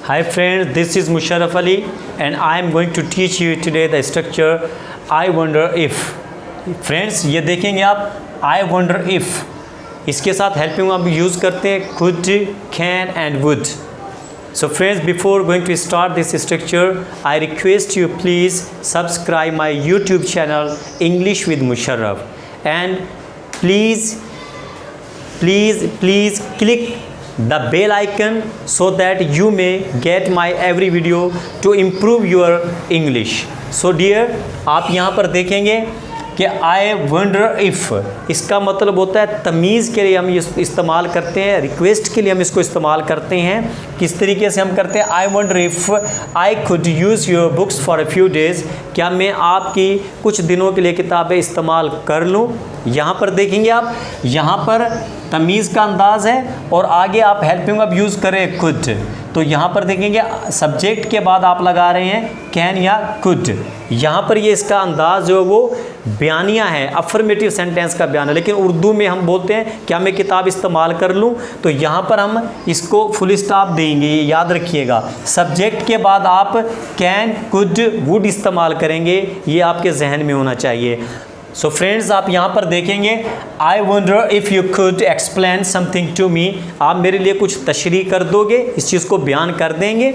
Hi friends, this is Musharraf Ali and I am going to teach you today the structure I wonder if. Friends, ये देखेंगे आप I wonder if, इसके साथ helping आप use करते हैं could, can and would. So friends, before going to start this structure, I request you please subscribe my YouTube channel English with Musharraf and please click the bell icon so that you may get my every video to improve your English. So dear, आप यहाँ पर देखेंगे कि I wonder if, इसका मतलब होता है तमीज़ के लिए हम ये इस्तेमाल करते हैं, रिक्वेस्ट के लिए हम इसको इस्तेमाल करते हैं। किस तरीके से हम करते हैं? I wonder if I could use your books for a few days, क्या मैं आपकी कुछ दिनों के लिए किताबें इस्तेमाल कर लूँ? यहाँ पर देखेंगे आप, यहाँ पर तमीज़ का अंदाज़ है और आगे आप हेल्पिंग वर्ब यूज़ करें could, तो यहाँ पर देखेंगे सब्जेक्ट के बाद आप लगा रहे हैं कैन या कुड। यहाँ पर ये इसका अंदाज़ जो है वो बयानिया है, अफर्मेटिव सेंटेंस का बयान है, लेकिन उर्दू में हम बोलते हैं क्या मैं किताब इस्तेमाल कर लूँ, तो यहाँ पर हम इसको फुल स्टॉप देंगे, ये याद रखिएगा। सब्जेक्ट के बाद आप कैन, कुड, वुड इस्तेमाल करेंगे, ये आपके जहन में होना चाहिए। सो फ्रेंड्स, आप यहाँ पर देखेंगे I wonder if you could explain something to me, आप मेरे लिए कुछ तशरीह कर दोगे, इस चीज़ को बयान कर देंगे।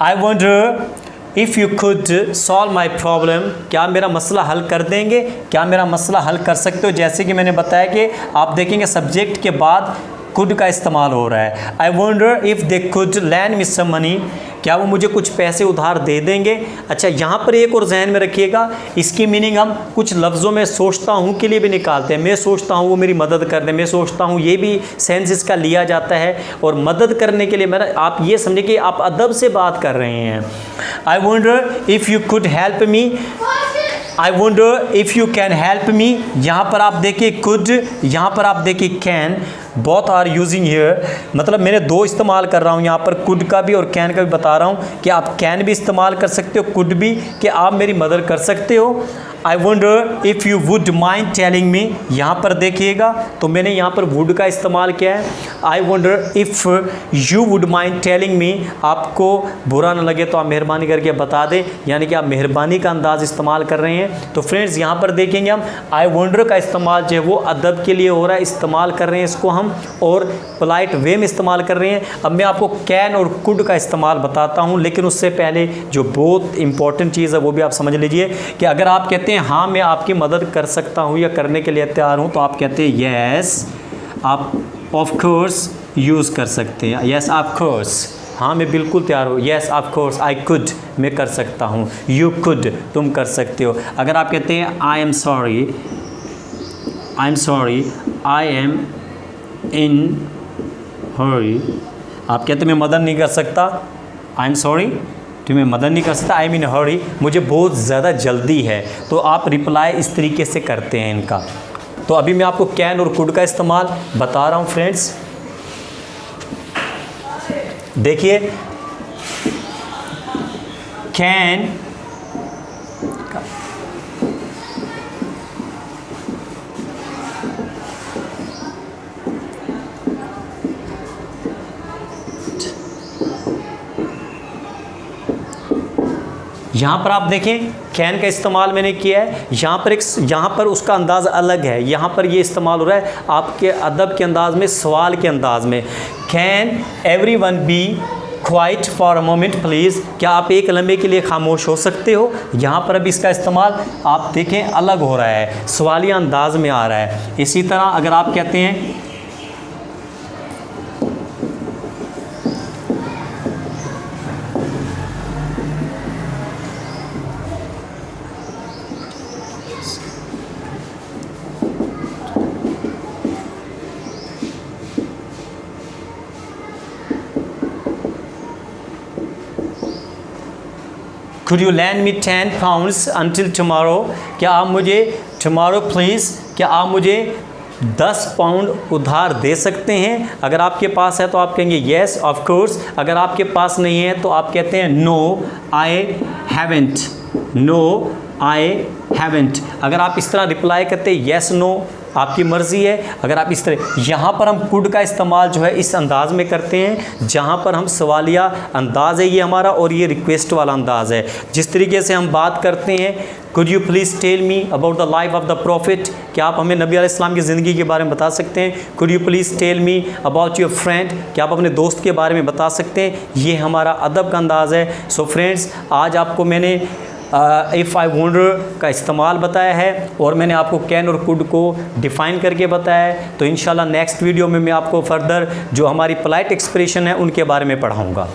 आई wonder if you could solve my problem, क्या मेरा मसला हल कर देंगे, क्या मेरा मसला हल कर सकते हो। जैसे कि मैंने बताया कि आप देखेंगे सब्जेक्ट के बाद कुड का इस्तेमाल हो रहा है। I wonder if they could lend me some money, क्या वो मुझे कुछ पैसे उधार दे देंगे। अच्छा, यहाँ पर एक और जहन में रखिएगा, इसकी मीनिंग हम कुछ लफ्ज़ों में सोचता हूँ के लिए भी निकालते हैं। मैं सोचता हूँ वो मेरी मदद कर दे, मैं सोचता हूँ, ये भी सेंस इसका लिया जाता है। और मदद करने के लिए मेरा, आप ये समझे कि आप अदब से बात कर रहे हैं। I wonder if you could help me, I wonder if you can help me, यहाँ पर आप देखिए कुड, यहाँ पर आप देखिए can, both are using here, मतलब मैंने दो इस्तेमाल कर रहा हूँ यहाँ पर, कुड का भी और कैन का भी बता रहा हूँ कि आप कैन भी इस्तेमाल कर सकते हो, कुड भी, कि आप मेरी मदद कर सकते हो। आई wonder if you would mind telling me, यहाँ पर देखिएगा तो मैंने यहाँ पर वुड का इस्तेमाल किया है। I wonder if you would mind telling me, आपको बुरा ना लगे तो आप मेहरबानी करके बता दें, यानी कि आप मेहरबानी का अंदाज़ इस्तेमाल कर रहे हैं। तो फ्रेंड्स, यहाँ पर देखेंगे हम आई वंडर का इस्तेमाल जो है वो अदब के लिए हो रहा है, इस्तेमाल कर रहे हैं इसको हम, और पोलाइट वे में इस्तेमाल कर रहे हैं। अब मैं आपको कैन और कुड का इस्तेमाल बताता हूँ, लेकिन उससे पहले जो बहुत इंपॉर्टेंट चीज़ है वो भी आप समझ लीजिए कि अगर आप कहते हैं हाँ मैं आपकी मदद कर सकता हूँ या करने के लिए तैयार हूँ, तो आप कहते हैं येस, आप ऑफ कोर्स यूज़ कर सकते हैं। येस ऑफ कोर्स, हाँ मैं बिल्कुल तैयार हूँ। Yes of course I could, मैं कर सकता हूँ। यू कुड, तुम कर सकते हो। अगर आप कहते हैं I am sorry, I am in hurry, आप कहते मैं मदद नहीं कर सकता, आई एम सॉरी, तो मैं मदद नहीं कर सकता, आई एम इन हरी, मुझे बहुत ज़्यादा जल्दी है। तो आप रिप्लाई इस तरीके से करते हैं इनका। तो अभी मैं आपको कैन और कुड का इस्तेमाल बता रहा हूँ फ्रेंड्स। देखिए कैन, यहाँ पर आप देखें कैन का इस्तेमाल मैंने किया है, यहाँ पर उसका अंदाज़ अलग है। यहाँ पर ये इस्तेमाल हो रहा है आपके अदब के अंदाज़ में, सवाल के अंदाज़ में। Can everyone be quiet for a moment please, क्या आप एक लम्हे के लिए खामोश हो सकते हो। यहाँ पर अभी इसका इस्तेमाल आप देखें अलग हो रहा है, सवालिया अंदाज़ में आ रहा है। इसी तरह अगर आप कहते हैं could you lend me 10 pounds until tomorrow, क्या आप मुझे tomorrow please, क्या आप मुझे 10 पाउंड उधार दे सकते हैं। अगर आपके पास है तो आप कहेंगे येस ऑफ कोर्स, अगर आपके पास नहीं है तो आप कहते हैं no I haven't, no I haven't. अगर आप इस तरह रिप्लाई करते हैं येस नो आपकी मर्ज़ी है। अगर आप इस तरह, यहाँ पर हम कुड का इस्तेमाल जो है इस अंदाज़ में करते हैं जहाँ पर हम सवालिया अंदाज़ है ये हमारा, और ये रिक्वेस्ट वाला अंदाज़ है। जिस तरीके से हम बात करते हैं, could you please tell me about the life of the prophet, क्या आप हमें नबी अलैहिस्सलाम की ज़िंदगी के बारे में बता सकते हैं। Could you please tell me about your friend, क्या आप अपने दोस्त के बारे में बता सकते हैं। ये हमारा अदब का अंदाज़ है। सो फ्रेंड्स, आज आपको मैंने इफ़ आई वंडर का इस्तेमाल बताया है, और मैंने आपको कैन और कुड को डिफ़ाइन करके बताया है। तो इंशाल्लाह नेक्स्ट वीडियो में मैं आपको फर्दर जो हमारी पोलाइट एक्सप्रेशन है उनके बारे में पढ़ाऊँगा।